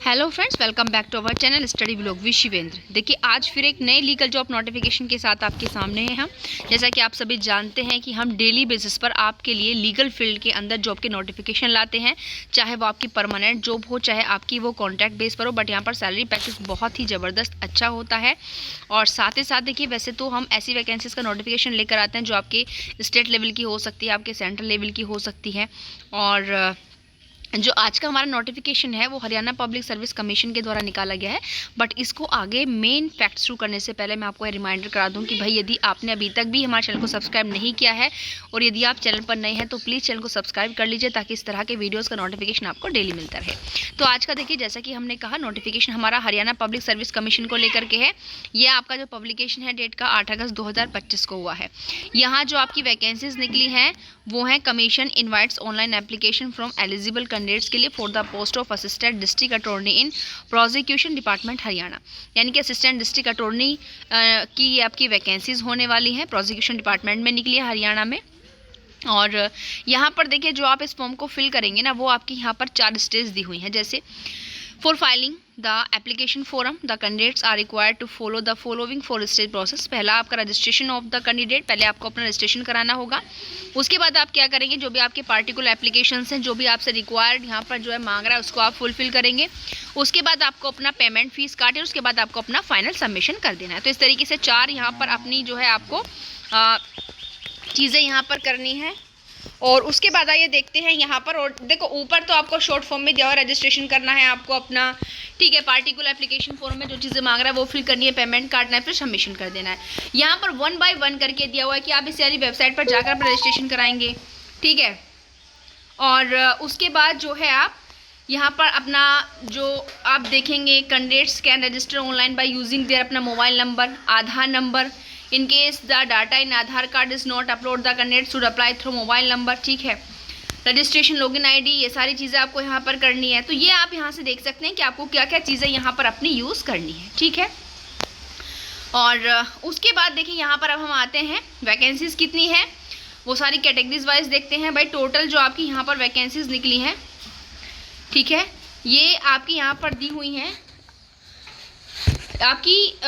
Hello friends, welcome back to our channel study blog with Shivendra. देखिए, आज फिर एक नए लीगल जॉब नोटिफिकेशन के साथ आपके सामने हैं हम। जैसा कि आप सभी जानते हैं कि हम डेली बेसिस पर आपके लिए लीगल फील्ड के अंदर जॉब के नोटिफिकेशन लाते हैं, चाहे वो आपकी परमानेंट जॉब हो, चाहे आपकी वो कॉन्ट्रैक्ट बेस पर हो। बट यहाँ पर सैलरी पैकेज बहुत ही ज़बरदस्त अच्छा होता है। और साथ ही साथ देखिए, वैसे तो हम ऐसी वैकेंसीज का नोटिफिकेशन लेकर आते हैं जो आपके स्टेट लेवल की हो सकती है, आपके सेंट्रल लेवल की हो सकती है। और जो आज का हमारा नोटिफिकेशन है वो हरियाणा पब्लिक सर्विस कमीशन के द्वारा निकाला गया है। बट इसको आगे मेन फैक्ट शुरू करने से पहले मैं आपको रिमाइंडर करा दूं कि भाई, यदि आपने अभी तक भी हमारे चैनल को सब्सक्राइब नहीं किया है और यदि आप चैनल पर नए हैं तो प्लीज़ चैनल को सब्सक्राइब कर लीजिए, ताकि इस तरह के वीडियोज़ का नोटिफिकेशन आपको डेली मिलता रहे। तो आज का देखिए, जैसा कि हमने कहा, नोटिफिकेशन हमारा हरियाणा पब्लिक सर्विस कमीशन को लेकर के है। ये आपका जो पब्लिकेशन है डेट का 8 अगस्त 2025 को हुआ है। यहाँ जो आपकी वैकेंसीज निकली हैं वो हैं, commission invites online application from eligible candidates के लिए for the post of assistant district attorney in prosecution department Haryana. यानी कि असिस्टेंट डिस्ट्रिक्ट अटॉर्नी की ये आपकी वैकेंसीज होने वाली हैं, प्रोसिक्यूशन डिपार्टमेंट में निकली है हरियाणा में। और यहाँ पर देखिए, जो आप इस फॉर्म को फिल करेंगे ना, वो आपकी यहाँ पर 4 स्टेज दी हुई हैं। जैसे for filing the application form the candidates are required to follow the following 4 stage process. पहला आपका रजिस्ट्रेशन ऑफ द कैंडिडेट, पहले आपको अपना रजिस्ट्रेशन कराना होगा। उसके बाद आप क्या करेंगे, जो भी आपके पार्टिकुलर एप्लीकेशंस हैं, जो भी आपसे रिक्वायर्ड यहाँ पर जो है मांग रहा है, उसको आप फुलफिल करेंगे। उसके बाद आपको अपना पेमेंट फीस काटे, उसके बाद आपको अपना फाइनल सबमिशन कर देना है। तो इस तरीके से 4 यहाँ पर अपनी जो है आपको चीज़ें यहाँ पर करनी है। और उसके बाद आइए देखते हैं यहाँ पर। और देखो, ऊपर तो आपको शॉर्ट फॉर्म में दिया हुआ, रजिस्ट्रेशन करना है आपको अपना, ठीक है। पार्टिकुलर एप्लीकेशन फॉर्म में जो चीज़ें मांग रहा है वो फिल करनी है, पेमेंट काटना है, फिर सबमिशन कर देना है। यहाँ पर 1 बाय 1 करके दिया हुआ है कि आप इस वाली वेबसाइट पर जाकर अपना रजिस्ट्रेशन कराएंगे, ठीक है। और उसके बाद जो है आप यहाँ पर अपना जो आप देखेंगे, candidates can register online by using their अपना mobile number, Aadhaar number. In case the data in Aadhaar card is not upload, the candidate should apply through mobile number, ठीक है। रजिस्ट्रेशन, लॉगिन आईडी, ये सारी चीज़ें आपको यहाँ पर करनी है। तो ये आप यहाँ से देख सकते हैं कि आपको क्या क्या चीज़ें यहाँ पर अपनी यूज़ करनी है, ठीक है। और उसके बाद देखिए, यहाँ पर अब हम आते हैं वैकेंसीज कितनी है वो सारी कैटेगरीज वाइज देखते हैं। भाई, टोटल जो आपकी यहाँ पर वैकेंसीज निकली हैं, ठीक है, ये आपकी यहाँ पर दी हुई हैं। आपकी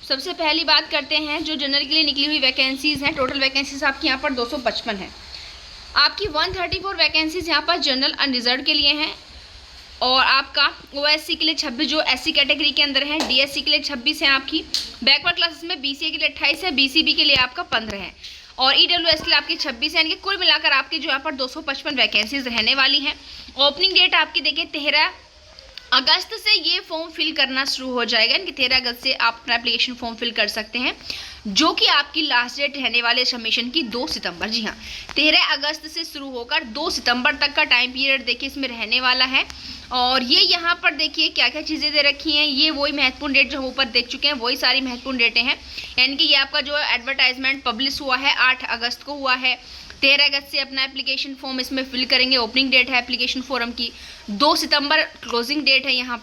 सबसे पहली बात करते हैं, जो जनरल के लिए निकली हुई वैकेंसीज़ हैं। टोटल वैकेंसीज आपकी यहाँ पर 255 है। आपकी 134 वैकेंसीज यहाँ पर जनरल अनरिजर्व के लिए हैं। और आपका ओएससी के लिए 26 जो एससी कैटेगरी के अंदर है, डीएससी के लिए 26 हैं आपकी। बैकवर्ड क्लासेस में बीसीए के लिए 28 है, बीसीबी के लिए आपका 15 है, और ईडब्ल्यूएस के लिए आपकी 26 है। यानी कि कुल मिलाकर आपकी जो यहाँ पर 255 वैकेंसीज रहने वाली हैं। ओपनिंग डेट आपकी देखिए 13 अगस्त से ये फॉर्म फिल करना शुरू हो जाएगा। यानी कि 13 अगस्त से आप अपना एप्लीकेशन फॉर्म फिल कर सकते हैं, जो कि आपकी लास्ट डेट रहने वाले सबमिशन की 2 सितंबर। जी हाँ, 13 अगस्त से शुरू होकर 2 सितंबर तक का टाइम पीरियड देखिए इसमें रहने वाला है। और ये यहाँ पर देखिए क्या क्या चीज़ें दे रखी हैं। ये वही महत्वपूर्ण डेट जो हम ऊपर देख चुके हैं, वही सारी महत्वपूर्ण डेटें हैं। यानी कि ये आपका जो एडवर्टाइजमेंट पब्लिश हुआ है 8 अगस्त को हुआ है। 13 अगस्त से अपना एप्लीकेशन फॉर्म इसमें फिल करेंगे। ओपनिंग डेट है एप्लीकेशन फॉर्म की, 2 सितंबर क्लोजिंग डेट है। यहाँ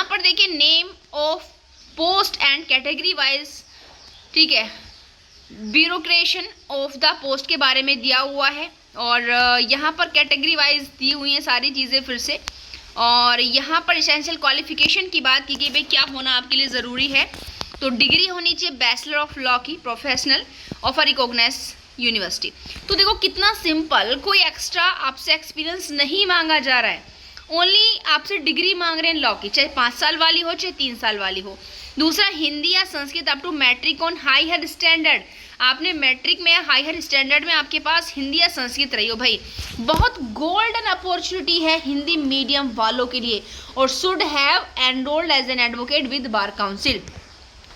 पर देखिए name of post and category wise, ठीक है, ब्यूरोक्रेशन ऑफ द पोस्ट के बारे में दिया हुआ है। और यहाँ पर कैटेगरी वाइज दी हुई हैं सारी चीज़ें फिर से। और यहाँ पर एसेंशियल क्वालिफिकेशन की बात की गई, भाई क्या होना आपके लिए ज़रूरी है। तो डिग्री होनी चाहिए बैचलर ऑफ लॉ की, professional of a recognised university. तो देखो कितना सिंपल, कोई एक्स्ट्रा आपसे एक्सपीरियंस नहीं मांगा जा रहा है, ओनली आपसे डिग्री मांग रहे हैं लॉ की, चाहे 5 साल वाली हो चाहे 3 साल वाली हो। दूसरा, हिंदी या Sanskrit up to matric on higher standard. आपने मैट्रिक में या हायर स्टैंडर्ड में आपके पास हिंदी या संस्कृत रही हो। भाई, बहुत गोल्डन अपॉर्चुनिटी है हिंदी मीडियम वालों के लिए। और should have enrolled as an advocate with bar council.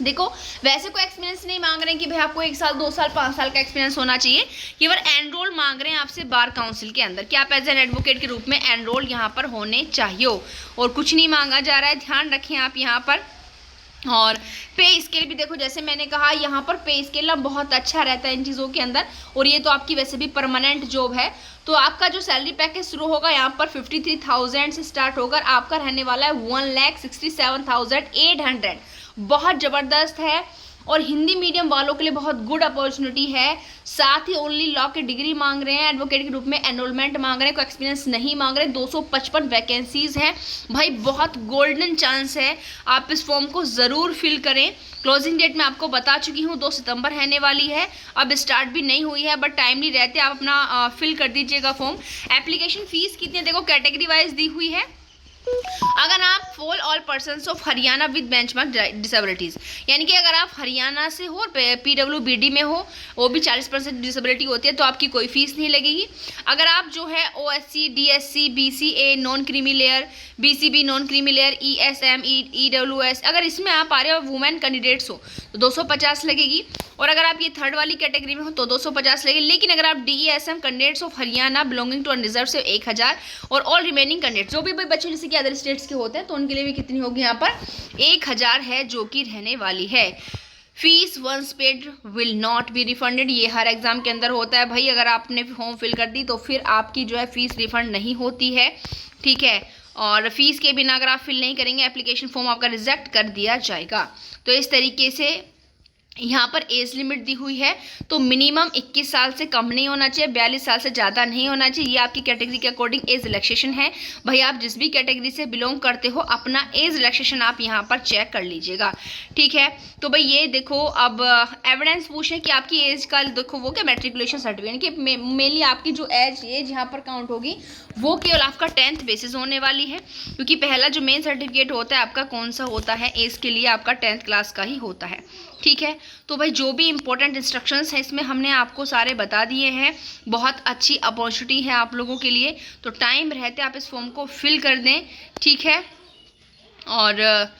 देखो, वैसे कोई एक्सपीरियंस नहीं मांग रहे हैं कि भाई आपको 1 साल 2 साल 5 साल का एक्सपीरियंस होना चाहिए। केवल एनरोल मांग रहे हैं आपसे बार काउंसिल के अंदर कि आप एज एन एडवोकेट के रूप में एनरोल यहाँ पर होने चाहिए, और कुछ नहीं मांगा जा रहा है। ध्यान रखें आप यहाँ पर। और पे स्केल भी देखो, जैसे मैंने कहा, यहाँ पर पे स्केल ना बहुत अच्छा रहता है इन चीज़ों के अंदर। और ये तो आपकी वैसे भी परमानेंट जॉब है। तो आपका जो सैलरी पैकेज शुरू होगा यहाँ पर 53,000 से स्टार्ट होकर आपका रहने वाला है 1,67,800। बहुत ज़बरदस्त है। और हिंदी मीडियम वालों के लिए बहुत गुड अपॉर्चुनिटी है। साथ ही ओनली लॉ की डिग्री मांग रहे हैं, एडवोकेट के रूप में एनरोलमेंट मांग रहे हैं, कोई एक्सपीरियंस नहीं मांग रहे। 255 वैकेंसीज हैं भाई, बहुत गोल्डन चांस है, आप इस फॉर्म को ज़रूर फिल करें। क्लोजिंग डेट मैं आपको बता चुकी हूँ, 2 सितंबर रहने वाली है, अब स्टार्ट भी नहीं हुई है, बट टाइमली रहते आप अपना फिल कर दीजिएगा फॉर्म। एप्लीकेशन फीस कितनी है देखो, कैटेगरी वाइज दी हुई है। अगर आप fall all persons of Haryana with benchmark disabilities, यानी कि अगर आप हरियाणा से हो और PWBD में हो, वो भी 40% डिसेबिलिटी होती है, तो आपकी कोई फीस नहीं लगेगी। अगर आप जो है OSC, DSC, BCA non creamy layer, BCB non creamy layer, ESM, EWS, अगर इसमें आप आ रहे हो वुमेन कैंडिडेट्स हो तो 250 लगेगी, और अगर आप ये थर्ड वाली कैटेगरी में हो तो 250 लगेगी। लेकिन अगर आप DESM candidates of Haryana belonging to unreserved से 1000, और ऑल रिमेनिंग कैंडिडेट्स जो भी बच्चे जैसे कि अदर स्टेट्स के होते हैं तो उनके लिए भी कितनी होगी यहाँ पर 1000 है जो कि रहने वाली है। Fees once paid will not be refunded, ये हर एग्जाम के अंदर होता है भाई, अगर आपने फॉर्म फिल कर दी तो फिर आपकी जो है फीस रिफंड नहीं होती है, ठीक है। और फीस के बिना अगर आप फिल नहीं करेंगे एप्लीकेशन फॉर्म आपका रिजेक्ट कर दिया जाएगा। तो इस तरीके से यहाँ पर एज लिमिट दी हुई है, तो मिनिमम 21 साल से कम नहीं होना चाहिए, 42 साल से ज़्यादा नहीं होना चाहिए। ये आपकी कैटेगरी के अकॉर्डिंग एज रिलैक्सेशन है भाई, आप जिस भी कैटेगरी से बिलोंग करते हो अपना एज रिलैक्सेशन आप यहाँ पर चेक कर लीजिएगा, ठीक है। तो भाई ये देखो, अब एविडेंस पूछे कि आपकी एज का देखो वो क्या मैट्रिकुलेशन सर्टिफिकेट कि मेनली आपकी जो एज यहाँ पर काउंट होगी वो केवल आपका 10th बेसिस होने वाली है, क्योंकि पहला जो मेन सर्टिफिकेट होता है आपका कौन सा होता है एज के लिए, आपका 10th क्लास का ही होता है, ठीक है। तो भाई जो भी इंपॉर्टेंट इंस्ट्रक्शंस हैं इसमें हमने आपको सारे बता दिए हैं। बहुत अच्छी अपॉर्चुनिटी है आप लोगों के लिए, तो टाइम रहते आप इस फॉर्म को फिल कर दें, ठीक है। और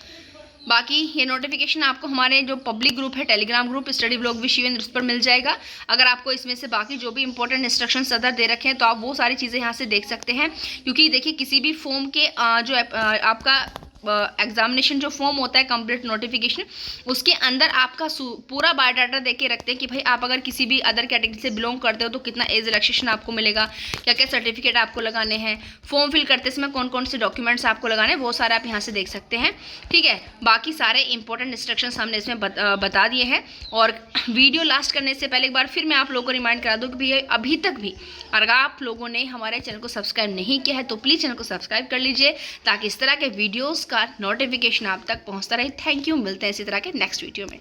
बाकी ये नोटिफिकेशन आपको हमारे जो पब्लिक ग्रुप है Telegram group study blog with Shivendra, उस पर मिल जाएगा। अगर आपको इसमें से बाकी जो भी इंपॉर्टेंट इंस्ट्रक्शंस अदर दे रखे हैं तो आप वो सारी चीज़ें यहाँ से देख सकते हैं, क्योंकि देखिए किसी भी फॉर्म के जो आपका एग्जामिनेशन जो फॉर्म होता है कंप्लीट नोटिफिकेशन, उसके अंदर आपका पूरा बायोडाटा दे के रखते हैं कि भाई आप अगर किसी भी अदर कैटेगरी से बिलोंग करते हो तो कितना एज रिलैक्सेशन आपको मिलेगा, क्या क्या सर्टिफिकेट आपको लगाने हैं, फॉर्म फिल करते समय कौन कौन से डॉक्यूमेंट्स आपको लगाने हैं, वो सारे आप यहाँ से देख सकते हैं, ठीक है। बाकी सारे इंपॉर्टेंट इंस्ट्रक्शंस हमने इसमें बता दिए हैं। और वीडियो लास्ट करने से पहले एक बार फिर मैं आप लोगों को रिमाइंड करा दूँ कि भैया अभी तक भी अगर आप लोगों ने हमारे चैनल को सब्सक्राइब नहीं किया है तो प्लीज़ चैनल को सब्सक्राइब कर लीजिए, ताकि इस तरह के वीडियोज़ का नोटिफिकेशन आप तक पहुंचता रहे। थैंक यू, मिलते हैं इसी तरह के नेक्स्ट वीडियो में।